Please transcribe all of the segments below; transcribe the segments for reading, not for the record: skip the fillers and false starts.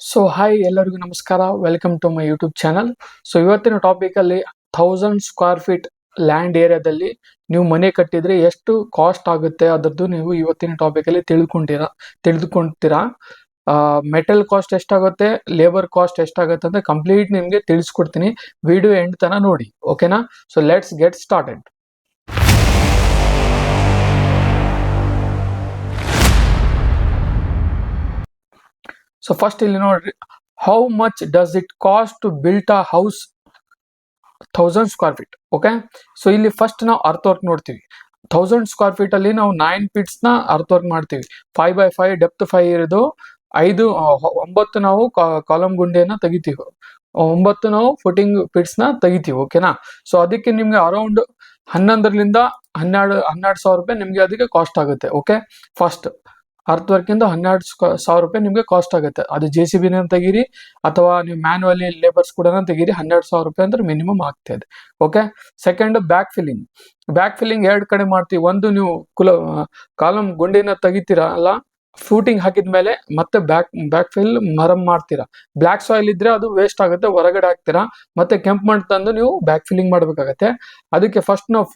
So hi ಎಲ್ಲರಿಗೂ ನಮಸ್ಕಾರ, welcome to my YouTube channel. So ಇವತ್ತಿನ ಟಾಪಿಕಲ್ಲಿ 1000 ಸ್ಕ್ವೇರ್ ಫೀಟ್ ಲ್ಯಾಂಡ್ ಏರಿಯಾದಲ್ಲಿ ನೀವು ಮನೆ ಕಟ್ಟಿದ್ರೆ ಎಷ್ಟು ಕಾಸ್ಟ್ ಆಗುತ್ತೆ ಅದರದ್ದು ನೀವು ಇವತ್ತಿನ ಟಾಪಿಕಲ್ಲಿ ತಿಳಿದುಕೊಂತೀರಾ. ಮೆಟಲ್ ಕಾಸ್ಟ್ ಎಷ್ಟಾಗುತ್ತೆ, ಲೇಬರ್ ಕಾಸ್ಟ್ ಎಷ್ಟಾಗುತ್ತೆ ಅಂತ ಕಂಪ್ಲೀಟ್ ನಿಮಗೆ ತಿಳಿಸ್ಕೊಡ್ತೀನಿ. ವಿಡಿಯೋ ಎಂಡ್ ತನಕ ನೋಡಿ, ಓಕೆನಾ? So let's get started. So first ಇಲ್ಲಿ ನೋಡ್ರಿ, how much does it cost to built a house 1000 square feet. Okay, so ಇಲ್ಲಿ ಫಸ್ಟ್ ನಾವು ಅರ್ತ್ ವರ್ಕ್ ನೋಡ್ತೀವಿ. 1000 ಸ್ಕ್ವೇರ್ ಫೀಟ್ ಅಲ್ಲಿ ನಾವು 9 ಫೀಟ್ಸ್ ನ ಅರ್ತ್ ವರ್ಕ್ ಮಾಡ್ತೀವಿ. 5x5 ಡೆಪ್ತ್ 5 ಇರೋದು 9 ನಾವು ಕಾಲಮ್ ಗುಂಡಿಯನ್ನ ತೆಗಿತೀವಿ, 9 ನಾವು ಫುಟಿಂಗ್ ಫೀಟ್ಸ್ ನ ತೆಗಿತೀವಿ. ಓಕೆನಾ? ಸೊ ಅದಕ್ಕೆ ನಿಮ್ಗೆ ಅರೌಂಡ್ 11ರಿಂದ 12 ಸಾವಿರ ರೂಪಾಯಿ ನಿಮ್ಗೆ ಅದಕ್ಕೆ ಕಾಸ್ಟ್ ಆಗುತ್ತೆ. ಓಕೆ, ಫಸ್ಟ್ ಅರ್ತ್ ವರ್ಕ್ ಇಂದ 12,000 ರೂಪಾಯಿ ನಿಮ್ಗೆ ಕಾಸ್ಟ್ ಆಗುತ್ತೆ. ಅದು JCB ತೆಗೀರಿ ಅಥವಾ ನೀವು ಮ್ಯಾನ್ಯುವಲಿ ಲೇಬರ್ಸ್ ಕೂಡ ತೆಗೀರಿ, 12,000 ರೂಪಾಯಿ ಅಂದ್ರೆ ಮಿನಿಮಮ್ ಆಗ್ತದೆ. ಓಕೆ, ಸೆಕೆಂಡ್ ಬ್ಯಾಕ್ ಫಿಲ್ಲಿಂಗ್ 2 ಕಡೆ ಮಾಡ್ತೀವಿ. ಒಂದು ನೀವು ಕಾಲಮ್ ಗುಂಡಿನ ತೆಗಿತೀರಾ ಅಲ್ಲ, ಫೂಟಿಂಗ್ ಹಾಕಿದ್ಮೇಲೆ ಮತ್ತೆ ಬ್ಯಾಕ್ ಫಿಲ್ ಮರಮ್ ಮಾಡ್ತೀರಾ. ಬ್ಲ್ಯಾಕ್ ಸಾಯಿಲ್ ಇದ್ರೆ ಅದು ವೇಸ್ಟ್ ಆಗುತ್ತೆ, ಹೊರಗಡೆ ಹಾಕ್ತೀರಾ. ಮತ್ತೆ ಕೆಂಪು ಮಣ್ಣು ತಂದು ನೀವು ಬ್ಯಾಕ್ ಫಿಲ್ಲಿಂಗ್ ಮಾಡ್ಬೇಕಾಗತ್ತೆ. ಅದಕ್ಕೆ ಫಸ್ಟ್ ನಾವು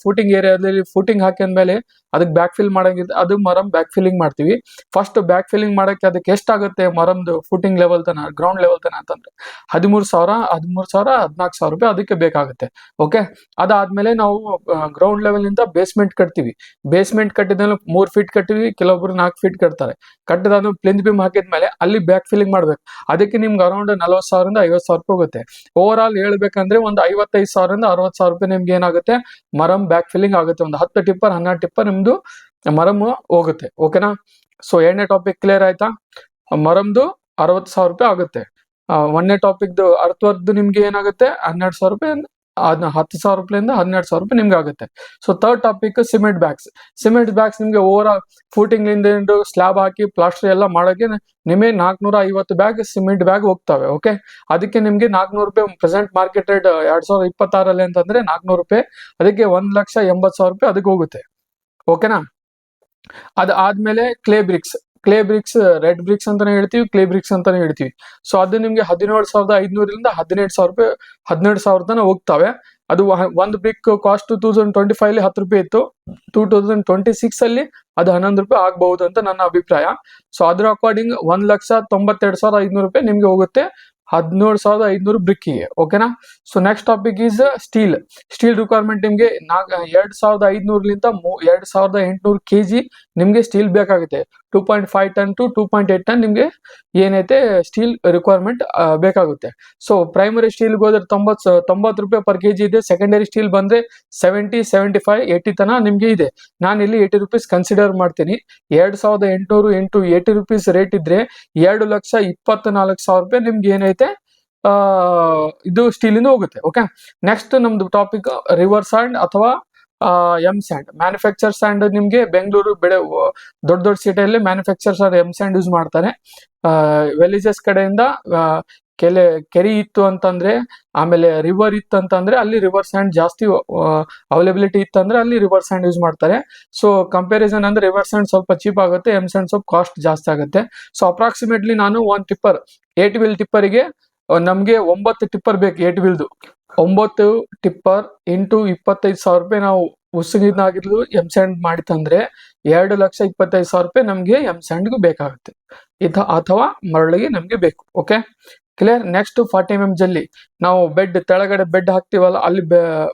ಫೂಟಿಂಗ್ ಏರಿಯಾದಲ್ಲಿ ಫೂಟಿಂಗ್ ಹಾಕಿದ್ಮೇಲೆ ಅದಕ್ಕೆ ಬ್ಯಾಕ್ ಫಿಲ್ ಮಾಡಂಗಿದ್ರೆ ಅದು ಮರಮ್ ಬ್ಯಾಕ್ ಫಿಲ್ಲಿಂಗ್ ಮಾಡ್ತೀವಿ. ಫಸ್ಟ್ ಬ್ಯಾಕ್ ಫಿಲ್ಲಿಂಗ್ ಮಾಡಕ್ಕೆ ಅದಕ್ಕೆ ಎಷ್ಟಾಗುತ್ತೆ ಮರಮ್ದು ಫೂಟಿಂಗ್ ಲೆವೆಲ್ ತನ, ಗ್ರೌಂಡ್ ಲೆವೆಲ್ ತನ ಅಂತಂದ್ರೆ 13,000 14,000 ರೂಪಾಯಿ ಅದಕ್ಕೆ ಬೇಕಾಗುತ್ತೆ. ಓಕೆ, ಅದಾದ್ಮೇಲೆ ನಾವು ಗ್ರೌಂಡ್ ಲೆವೆಲ್ ನಿಂದ ಬೇಸ್ಮೆಂಟ್ ಕಟ್ತೀವಿ. ಬೇಸ್ಮೆಂಟ್ ಕಟ್ಟಿದ್ಮೇಲೆ 3 ಫೀಟ್ ಕಟ್ತೀವಿ, ಕೆಲವೊಬ್ರು 4 ಫೀಟ್ ಕಟ್ತಾರೆ. ಕಟ್ಟಿದ ಪ್ಲಿಂತ್ ಬೀಮ್ ಹಾಕಿದ್ಮೇಲೆ ಅಲ್ಲಿ ಬ್ಯಾಕ್ ಫಿಲ್ಲಿಂಗ್ ಮಾಡ್ಬೇಕು. ಅದಕ್ಕೆ ನಿಮ್ಗೆ ಅರೌಂಡ್ 40,000ರಿಂದ 50,000 ರೂಪಾಯಿ ಹೋಗುತ್ತೆ. ಓವರ್ ಆಲ್ ಹೇಳ್ಬೇಕಂದ್ರೆ ಒಂದು 55,000ರಿಂದ 60,000 ರೂಪಾಯಿ ನಿಮ್ಗೆ ಏನಾಗುತ್ತೆ, ಮರಮ್ ಬ್ಯಾಕ್ ಫಿಲ್ಲಿಂಗ್ ಆಗುತ್ತೆ. ಒಂದು 10 ಟಿಪ್ಪರ್ 12 ಟಿಪ್ಪರ್ ನಿಮ್ದು ಮರಮ್ ಹೋಗುತ್ತೆ. ಓಕೆನಾ? ಸೊ 2ನೇ ಟಾಪಿಕ್ ಕ್ಲಿಯರ್ ಆಯ್ತಾ? ಮರಮ್ದು 60,000 ರೂಪಾಯಿ ಆಗುತ್ತೆ. 1ನೇ ಟಾಪಿಕ್ದು ಅರ್ತ್ ವರ್ಕ್ದು ನಿಮ್ಗೆ ಏನಾಗುತ್ತೆ 12,000 ರೂಪಾಯಿ, 10,000 ರೂಪಾಯಿಂದ 12,000 ರೂಪಾಯಿ ನಿಮ್ಗೆ ಆಗುತ್ತೆ. So third topic cement bags ನಿಮ್ಗೆ ಓವರ್ ಆಲ್ ಫೂಟಿಂಗ್ ಲಿಂದ ಸ್ಲ್ಯಾಬ್ ಹಾಕಿ ಪ್ಲಾಸ್ಟರ್ ಎಲ್ಲ ಮಾಡೋಕೆ ನಿಮಗೆ 450 ಬ್ಯಾಗ್ ಸಿಮೆಂಟ್ ಬ್ಯಾಗ್ ಹೋಗ್ತವೆ. ಓಕೆ, ಅದಕ್ಕೆ ನಿಮ್ಗೆ 400 ರೂಪಾಯಿ ಪ್ರೆಸೆಂಟ್ ಮಾರ್ಕೆಟ್ ರೇಟ್ 2026 ಅಂತಂದ್ರೆ 400 ರೂಪಾಯಿ, ಅದಕ್ಕೆ 1,80,000 ರೂಪಾಯಿ ಅದಕ್ಕೆ ಹೋಗುತ್ತೆ. ಓಕೆನಾ? ಅದಾದ್ಮೇಲೆ ಕ್ಲೇ ಬ್ರಿಕ್ಸ್ ರೆಡ್ ಬ್ರಿಕ್ಸ್ ಅಂತಾನೆ ಹೇಳ್ತೀವಿ, ಕ್ಲೇ ಬ್ರಿಕ್ಸ್ ಅಂತಾನೆ ಹೇಳ್ತೀವಿ. ಸೊ ಅದು ನಿಮ್ಗೆ 17,500ರಿಂದ 18,000 ತನಕ ಹೋಗ್ತವೆ. ಅದು ಒಂದು ಬ್ರಿಕ್ ಕಾಸ್ಟ್ 2025 10 ರೂಪಾಯಿ ಇತ್ತು, 2026 ಅಲ್ಲಿ ಅದು 11 ರೂಪಾಯಿ ಆಗಬಹುದು ಅಂತ ನನ್ನ ಅಭಿಪ್ರಾಯ. ಸೊ ಅದ್ರ ಅಕಾರ್ಡಿಂಗ್ 1,92,500 ರೂಪಾಯಿ ನಿಮ್ಗೆ ಹೋಗುತ್ತೆ 17,500 ಬ್ರಿಕ್ಕಿಗೆ. ಓಕೆನಾ? So next topic is steel requirement. ನಿಮ್ಗೆ 2,500ಲಿಂದ 2,800 kg ನಿಮ್ಗೆ ಸ್ಟೀಲ್ ಬೇಕಾಗುತ್ತೆ. 2.5 ಟನ್ ಟು 2.8 ಟನ್ ನಿಮ್ಗೆ ಏನೈತೆ ಸ್ಟೀಲ್ ರಿಕ್ವೈರ್ಮೆಂಟ್ ಬೇಕಾಗುತ್ತೆ. ಸೊ ಪ್ರೈಮರಿ ಸ್ಟೀಲ್ ಹೋದ್ರೆ 90 ರೂಪಾಯಿ ಪರ್ kg ಇದೆ. ಸೆಕೆಂಡರಿ ಸ್ಟೀಲ್ ಬಂದ್ರೆ 70, 75, 80 ತನ ನಿಮ್ಗೆ ಇದೆ. ನಾನು ಇಲ್ಲಿ 80 ರೂಪೀಸ್ ಕನ್ಸಿಡರ್ ಮಾಡ್ತೀನಿ. 2,800 ಇಂಟು 80 ರೂಪೀಸ್ ರೇಟ್ ಇದ್ರೆ 2,24,000 ರೂಪಾಯಿ ನಿಮ್ಗೆ ಏನೈತೆ ಇದು ಸ್ಟೀಲಿಂದ ಹೋಗುತ್ತೆ. ಓಕೆ, ನೆಕ್ಸ್ಟ್ ನಮ್ದು ಟಾಪಿಕ್ ರಿವರ್ ಸ್ಯಾಂಡ್ ಅಥವಾ ಎಮ್ ಸ್ಯಾಂಡ್. ಮ್ಯಾನುಫ್ಯಾಕ್ಚರ್ ಸ್ಯಾಂಡ್ ನಿಮ್ಗೆ ಬೆಂಗಳೂರು ದೊಡ್ಡ ಸಿಟಿಯಲ್ಲಿ ಮ್ಯಾನುಫ್ಯಾಕ್ಚರ್ ಎಮ್ ಸ್ಯಾಂಡ್ ಯೂಸ್ ಮಾಡ್ತಾರೆ. ವಿಲೇಜಸ್ ಕಡೆಯಿಂದ ಕೆರೆ ಇತ್ತು ಅಂತಂದ್ರೆ, ಆಮೇಲೆ ರಿವರ್ ಇತ್ತು ಅಂತಂದ್ರೆ ಅಲ್ಲಿ ರಿವರ್ ಸ್ಯಾಂಡ್ ಜಾಸ್ತಿ ಅವೈಲಬಿಲಿಟಿ ಇತ್ತು ಅಂದ್ರೆ ಅಲ್ಲಿ ರಿವರ್ ಸ್ಯಾಂಡ್ ಯೂಸ್ ಮಾಡ್ತಾರೆ. ಸೊ ಕಂಪ್ಯಾರಿಸನ್ ಅಂದ್ರೆ ರಿವರ್ ಸ್ಯಾಂಡ್ ಸ್ವಲ್ಪ ಚೀಪ್ ಆಗುತ್ತೆ, ಎಮ್ ಸ್ಯಾಂಡ್ ಸ್ವಲ್ಪ ಕಾಸ್ಟ್ ಜಾಸ್ತಿ ಆಗುತ್ತೆ. ಸೊ ಅಪ್ರಾಕ್ಸಿಮೇಟ್ಲಿ ನಾನು 1 ಟಿಪ್ಪರ್ 8 ವೀಲ್ ಟಿಪ್ಪರಿಗೆ ನಮ್ಗೆ 9 ಟಿಪ್ಪರ್ ಬೇಕು. 8 ವೀಲ್ದು 9 ಟಿಪ್ಪರ್ ಇಂಟು 25,000 ರೂಪಾಯಿ ನಾವು ಉಸುಗಿನಾಗಿರ್ಲು ಎಮ್ ಸ್ಯಾಂಡ್ ಮಾಡಿತಂದ್ರೆ 2,25,000 ರೂಪಾಯಿ ನಮ್ಗೆ ಎಮ್ ಸ್ಯಾಂಡ್ಗೂ ಬೇಕಾಗುತ್ತೆ, ಅಥವಾ ಮರಳಿಗೆ ನಮ್ಗೆ ಬೇಕು. Okay, clear? ನೆಕ್ಸ್ಟ್ 40 mm ಜಲ್ಲಿ ನಾವು ತೆಳಗಡೆ ಬೆಡ್ ಹಾಕ್ತಿವಲ್ಲ, ಅಲ್ಲಿ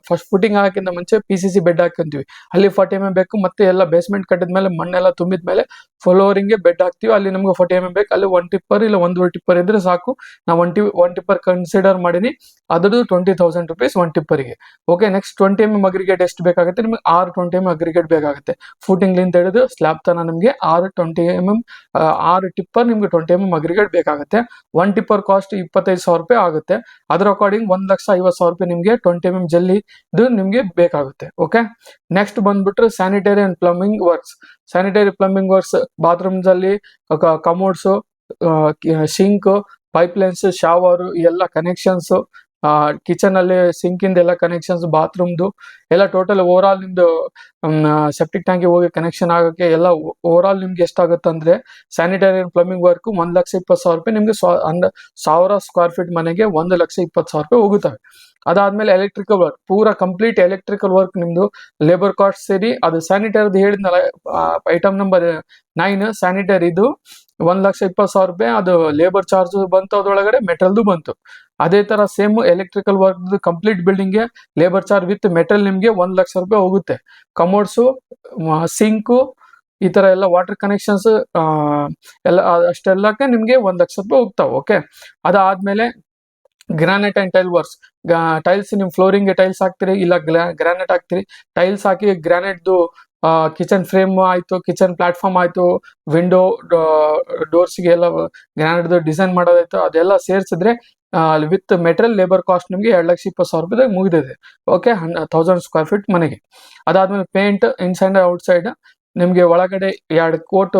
ಫಸ್ಟ್ ಫುಟಿಂಗ್ ಹಾಕಿಂದ ಮುಂಚೆ PCC ಬೆಡ್ ಹಾಕೊಂತೀವಿ. ಅಲ್ಲಿ 40 mm ಬೇಕು. ಮತ್ತೆ ಎಲ್ಲ ಬೇಸ್ಮೆಂಟ್ ಕಟ್ಟಿದ್ಮೇಲೆ ಮಣ್ಣೆಲ್ಲ ತುಂಬಿದ್ಮೇಲೆ ಫ್ಲೋರಿಂಗ್ಗೆ ಬೆಡ್ ಹಾಕ್ತಿವಿ, ಅಲ್ಲಿ ನಮ್ಗೆ 40 mm ಬೇಕು. ಅಲ್ಲಿ 1 ಟಿಪ್ಪರ್ ಇಲ್ಲ 1.5 ಟಿಪ್ಪರ್ ಇದ್ರೆ ಸಾಕು. ನಾವು 1 ಟಿಪ್ಪರ್ ಕನ್ಸಿಡರ್ ಮಾಡೀನಿ, ಅದ್ರದ್ದು 20,000 ರೂಪೀಸ್ 1 ಟಿಪ್ಪರಿಗೆ. ಓಕೆ, ನೆಕ್ಸ್ಟ್ 20 mm ಅಗ್ರಿಗೇಟ್ ಎಷ್ಟು ಬೇಕಾಗುತ್ತೆ ನಿಮ್ಗೆ? 20 mm ಅಗ್ರಿಗೇಟ್ ಬೇಕಾಗುತ್ತೆ. ಫೂಟಿಂಗ್ ಲಿಂದ ಹಿಡಿದು ಸ್ಲ್ಯಾಬ್ ತನ ನಿಮ್ಗೆ 20 mm 6 ಟಿಪ್ಪರ್ ನಿಮ್ಗೆ 20 mm ಅಗ್ರಿಗೇಟ್ ಬೇಕಾಗುತ್ತೆ. 1 ಟಿಪ್ಪರ್ ಕಾಸ್ಟ್ 25,000 ರೂಪಾಯಿ ಆಗುತ್ತೆ. ಅದರ ಅಕಾರ್ಡಿಂಗ್ 1,50,000 ರೂಪಾಯಿ ನಿಮ್ಗೆ 20 mm ಜಲ್ಲಿ ನಿಮ್ಗೆ ಬೇಕಾಗುತ್ತೆ. ಓಕೆ, ನೆಕ್ಸ್ಟ್ ಬಂದ್ಬಿಟ್ರೆ sanitary and plumbing works. Bathrooms ಅಲ್ಲಿ commodes, sink, pipe lines, shower ಎಲ್ಲ ಕನೆಕ್ಷನ್ಸ್, ಕಿಚನ್ ಅಲ್ಲಿ ಸಿಂಕ್ ಇಂದ ಎಲ್ಲ ಕನೆಕ್ಷನ್ಸ್, ಬಾತ್ರೂಮ್ದು ಎಲ್ಲ ಟೋಟಲ್ ಓವರ್ ಆಲ್ ನಿಮ್ದು ಸೆಪ್ಟಿಕ್ ಟ್ಯಾಂಕಿಗೆ ಹೋಗಿ ಕನೆಕ್ಷನ್ ಆಗೋಕ್ಕೆ ಎಲ್ಲ ಓವರ್ ಆಲ್ ನಿಮ್ಗೆ ಎಷ್ಟಾಗುತ್ತೆ ಅಂದ್ರೆ ಸ್ಯಾನಿಟರಿ ಅಂಡ್ ಪ್ಲಂಬಿಂಗ್ ವರ್ಕ್ 1,20,000 ರೂಪಾಯಿ ನಿಮ್ಗೆ 1000 ಸ್ಕ್ವೇರ್ ಫೀಟ್ ಮನೆಗೆ 1,20,000 ರೂಪಾಯಿ ಹೋಗುತ್ತವೆ. ಅದಾದ್ಮೇಲೆ ಎಲೆಕ್ಟ್ರಿಕಲ್ ವರ್ಕ್, ಪೂರಾ ಕಂಪ್ಲೀಟ್ ಎಲೆಕ್ಟ್ರಿಕಲ್ ವರ್ಕ್ ನಿಮ್ದು ಲೇಬರ್ ಕಾಸ್ಟ್ ಸೇರಿ, ಅದು ಸ್ಯಾನಿಟರಿ ಹೇಳಿದ್ನಲ್ಲ ಐಟಮ್ ನಂಬರ್ 9 ಸ್ಯಾನಿಟರಿದು 1,20,000 ರೂಪಾಯಿ, ಅದು ಲೇಬರ್ ಚಾರ್ಜ್ ಬಂತು, ಅದ್ರೊಳಗಡೆ ಮೆಟಲ್ದು ಬಂತು. ಅದೇ ತರ ಸೇಮ್ ಎಲೆಕ್ಟ್ರಿಕಲ್ ವರ್ಕ್ ಕಂಪ್ಲೀಟ್ ಬಿಲ್ಡಿಂಗ್ಗೆ ಲೇಬರ್ ಚಾರ್ಜ್ ವಿತ್ ಮೆಟಲ್ ನಿಮ್ಗೆ 1,00,000 ರೂಪಾಯಿ ಹೋಗುತ್ತೆ. ಕಮೋಡ್ಸು, ಸಿಂಕು, ಈ ತರ ಎಲ್ಲ ವಾಟರ್ ಕನೆಕ್ಷನ್ಸ್ ಎಲ್ಲ ಅಷ್ಟೆಲ್ಲಕ್ಕೆ ನಿಮ್ಗೆ 1,00,000 ರೂಪಾಯಿ ಹೋಗ್ತಾವೆ. ಓಕೆ, ಅದಾದ್ಮೇಲೆ granite and tile works, tiles ನಿಮ್ ಫ್ಲೋರಿಂಗ್ ಟೈಲ್ಸ್ ಹಾಕ್ತಿರಿ, ಇಲ್ಲ ಗ್ರಾನೈಟ್ ಹಾಕ್ತಿರಿ, ಟೈಲ್ಸ್ ಹಾಕಿ ಗ್ರಾನೈಟ್ದು ಕಿಚನ್ ಫ್ರೇಮ್ ಆಯ್ತು, ಕಿಚನ್ ಪ್ಲಾಟ್ಫಾರ್ಮ್ ಆಯ್ತು, ವಿಂಡೋ ಡೋರ್ಸ್ಗೆ ಎಲ್ಲ ಗ್ರಾನೈಟ್ ಡಿಸೈನ್ ಮಾಡೋದಾಯ್ತು, ಅದೆಲ್ಲ ಸೇರಿಸಿದ್ರೆ ವಿತ್ ಮೆಟೀರಿಯಲ್ ಲೇಬರ್ ಕಾಸ್ಟ್ ನಿಮ್ಗೆ 2,20,000 ರೂಪಾಯಿದಾಗ ಮುಗಿದಿದೆ. ಓಕೆ, 1000 ಸ್ಕ್ವೇರ್ ಫೀಟ್ ಮನೆಗೆ. ಅದಾದ್ಮೇಲೆ ಪೇಂಟ್ ಇನ್ಸೈಡ್ ಔಟ್ ಸೈಡ್ ನಿಮ್ಗೆ ಒಳಗಡೆ 2 ಕೋಟ್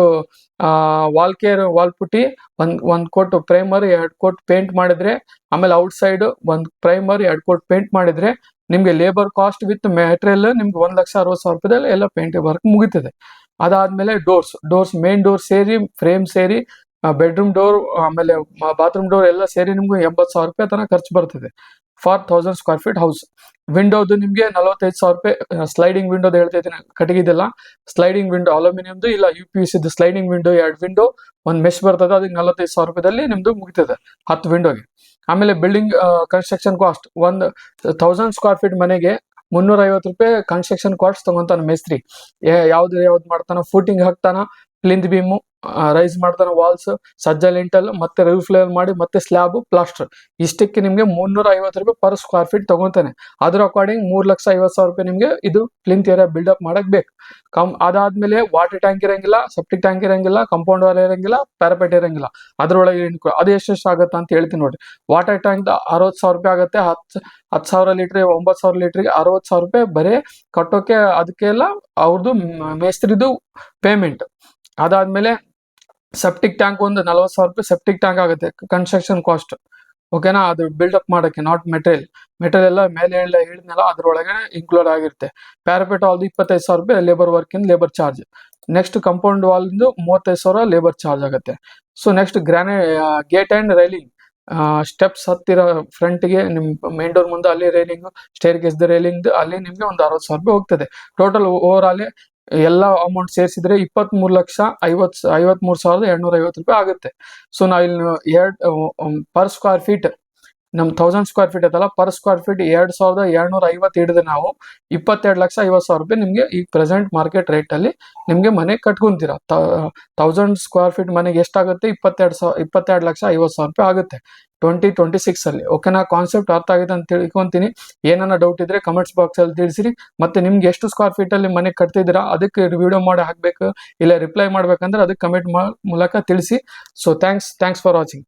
ವಾಲ್ ಕೇರ್ ವಾಲ್ ಪುಟ್ಟಿ, ಒಂದ್ ಕೋಟ್ ಪ್ರೈಮರ್, 2 ಕೋಟ್ ಪೇಂಟ್ ಮಾಡಿದ್ರೆ, ಆಮೇಲೆ outside 1 primer 2 coat paint ಮಾಡಿದ್ರೆ ನಿಮ್ಗೆ ಲೇಬರ್ ಕಾಸ್ಟ್ ವಿತ್ ಮೆಟೀರಿಯಲ್ ನಿಮ್ಗೆ 1,60,000 ರೂಪಾಯಿದಲ್ಲಿ ಎಲ್ಲ ಪೇಂಟ್ ವರ್ಕ್ ಮುಗಿತದೆ. ಅದಾದ್ಮೇಲೆ ಡೋರ್ಸ್ ಮೇನ್ ಡೋರ್ ಸೇರಿ, ಫ್ರೇಮ್ ಸೇರಿ, ಬೆಡ್ರೂಮ್ ಡೋರ್ ಆಮೇಲೆ ಬಾತ್ರೂಮ್ ಡೋರ್ ಎಲ್ಲ ಸೇರಿ ನಿಮ್ಗೆ 80,000 ರೂಪಾಯಿ ತನಕ ಖರ್ಚು ಬರ್ತದೆ ಫಾರ್ 1000 ಸ್ಕ್ವೇರ್ ಫೀಟ್ ಹೌಸ್. ವಿಂಡೋದು ನಿಮ್ಗೆ 45,000 ರೂಪಾಯಿ, ಸ್ಲೈಡಿಂಗ್ ವಿಂಡೋದು ಹೇಳ್ತಾ ಇದ್ದೀನಿ, ಕಟ್ಟಿಗೆದೆಲ್ಲ ಸ್ಲೈಡಿಂಗ್ ವಿಂಡೋ, ಅಲ್ಯೂಮಿನಿಯಮ್ದು ಇಲ್ಲ UPVC ಸ್ಲೈಡಿಂಗ್ ವಿಂಡೋ, 2 ವಿಂಡೋ, ಒಂದು ಮೆಶ್ ಬರ್ತದೆ, ಅದಕ್ಕೆ 45,000 ರೂಪಾಯಿದಲ್ಲಿ ನಿಮ್ದು ಮುಗಿತದೆ 10 ವಿಂಡೋಗೆ. ಆಮೇಲೆ building construction cost, 1000 square feet ಮನೆಗೆ 350 ರೂಪಾಯಿ ಕನ್ಸ್ಟ್ರಕ್ಷನ್ ಕಾಸ್ಟ್ ತಗೊಂತಾನ ಮೇಸ್ತ್ರಿ. ಯಾವ್ದು ಮಾಡ್ತಾನ, ಫೂಟಿಂಗ್ ಹಾಕ್ತಾನ, ಪ್ಲಿಂತ್ ಬೀಮು ರೈಸ್ ಮಾಡ್ತಾನೆ, ವಾಲ್ಸ್, ಸಜ್ಜ ಲಿಂಟಲ್, ಮತ್ತೆ ರೂಫ್ ಲೆವೆಲ್ ಮಾಡಿ, ಮತ್ತೆ ಸ್ಲ್ಯಾಬ್, ಪ್ಲಾಸ್ಟರ್, ಇಷ್ಟಕ್ಕೆ ನಿಮ್ಗೆ 350 ರೂಪಾಯಿ ಪರ್ ಸ್ಕ್ವೇರ್ ಫೀಟ್ ತಗೊಂತಾನೆ. ಅದ್ರ ಅಕಾರ್ಡಿಂಗ್ 3,50,000 ರೂಪಾಯಿ ನಿಮ್ಗೆ ಇದು ಪ್ಲಿಂತ್ ಏರಿಯಾ ಬಿಲ್ಡಪ್ ಮಾಡಕ್ ಬೇಕು. ಅದಾದ್ಮೇಲೆ ವಾಟರ್ ಟ್ಯಾಂಕ್ ಇರಂಗಿಲ್ಲ, ಸೆಪ್ಟಿಕ್ ಟ್ಯಾಂಕ್ ಇರಂಗಿಲ್ಲ, ಕಾಂಪೌಂಡ್ ವಾಲ್ ಇರಂಗಿಲ್ಲ, ಪ್ಯಾರಾಪೆಟ್ ಇರಂಗಿಲ್ಲ, ಅದ್ರೊಳಗೆ ಅದು ಎಷ್ಟೆಷ್ಟು ಆಗುತ್ತೆ ಅಂತ ಹೇಳ್ತೀನಿ ನೋಡಿ. ವಾಟರ್ ಟ್ಯಾಂಕ್ 60,000 ರೂಪಾಯಿ ಆಗುತ್ತೆ, 10,000 ಲೀಟ್ರಿಗೆ 9,000 ಲೀಟ್ರಿಗೆ 60,000 ರೂಪಾಯಿ ಬರೀ ಕಟ್ಟೋಕೆ, ಅದಕ್ಕೆಲ್ಲ ಅವ್ರದ್ದು ಮೇಸ್ತ್ರಿದು ಪೇಮೆಂಟ್. ಅದಾದ್ಮೇಲೆ ಸೆಪ್ಟಿಕ್ ಟ್ಯಾಂಕ್ ಒಂದು 40,000 ರೂಪಾಯಿ ಸೆಪ್ಟಿಕ್ ಟ್ಯಾಂಕ್ ಆಗುತ್ತೆ ಕನ್ಸ್ಟ್ರಕ್ಷನ್ ಕಾಸ್ಟ್. ಓಕೆನಾ, ಅದು ಬಿಲ್ಡಪ್ ಮಾಡಕ್ಕೆ, ನಾಟ್ ಮೆಟೀರಿಯಲ್ ಎಲ್ಲ ಮೇಲೆ ಹೇಳಿದ್ನಲ್ಲ ಅದ್ರೊಳಗೆ ಇನ್ಕ್ಲೂಡ್ ಆಗಿರುತ್ತೆ. ಪ್ಯಾರಾಪೆಟ್ ವಾಲ್ದು 25,000 ರೂಪಾಯಿ ಲೇಬರ್ ವರ್ಕಿಂದ ಲೇಬರ್ ಚಾರ್ಜ್. ನೆಕ್ಸ್ಟ್ ಕಂಪೌಂಡ್ ವಾಲ್ದು 35,000 ಲೇಬರ್ ಚಾರ್ಜ್ ಆಗುತ್ತೆ. So next gate and railing, steps ಹತ್ತಿರ ಫ್ರಂಟ್ಗೆ ನಿಮ್ ಮೇನ್ ಡೋರ್ ಮುಂದೆ ಅಲ್ಲಿ ರೈಲಿಂಗ್, ಸ್ಟೇರ್ ಕೇಸ್ ರೈಲಿಂಗ್ ಅಲ್ಲಿ ನಿಮ್ಗೆ ಒಂದು 60,000 ರೂಪಾಯಿ ಹೋಗ್ತದೆ. ಟೋಟಲ್ ಓವರ್ ಆಲ್ ಎಲ್ಲ ಅಮೌಂಟ್ ಸೇರಿಸಿದ್ರೆ 23,53,250 ರೂಪಾಯಿ ಆಗುತ್ತೆ. ಸೊ ನಾವಿಲ್ಲಿ ಪರ್ ಸ್ಕ್ವೇರ್ ಫೀಟ್ ನಮ್ 1000 ಸ್ಕ್ವೇರ್ ಫೀಟ್ ಐತಲ್ಲ, ಪರ್ ಸ್ಕ್ವೇರ್ ಫೀಟ್ 2,750 ಹಿಡಿದ್ರೆ ನಾವು 22,50,000 ರೂಪಾಯಿ ನಿಮ್ಗೆ ಈ ಪ್ರೆಸೆಂಟ್ ಮಾರ್ಕೆಟ್ ರೇಟ್ ಅಲ್ಲಿ ನಿಮ್ಗೆ ಮನೆ ಕಟ್ಕೊಂತೀರಾ. 1000 ಸ್ಕ್ವೇರ್ ಫೀಟ್ ಮನೆಗೆ ಎಷ್ಟಾಗುತ್ತೆ, 22,50,000 ರೂಪಾಯಿ ಆಗುತ್ತೆ 2026 ಅಲ್ಲಿ. ಓಕೆನಾ, ಕಾನ್ಸೆಪ್ಟ್ ಅರ್ಥ ಆಗಿದೆ ಅಂತ ತಿಳ್ಕೊಂತೀನಿ. ಏನಾನ ಡೌಟ್ ಇದ್ರೆ ಕಮೆಂಟ್ಸ್ ಬಾಕ್ಸ್ ಅಲ್ಲಿ ತಿಳಿಸಿರಿ. ಮತ್ತೆ ನಿಮ್ಗೆ ಎಷ್ಟು ಸ್ಕ್ವೇರ್ ಫೀಟ್ ಅಲ್ಲಿ ಮನೆ ಕಟ್ತಿದ್ದೀರಾ ಅದಕ್ಕೆ ವಿಡಿಯೋ ಮಾಡಿ ಹಾಕ್ಬೇಕು, ಇಲ್ಲ ರಿಪ್ಲೈ ಮಾಡ್ಬೇಕಂದ್ರೆ ಅದಕ್ಕೆ ಕಮೆಂಟ್ ಮೂಲಕ ತಿಳಿಸಿ. So thanks for watching.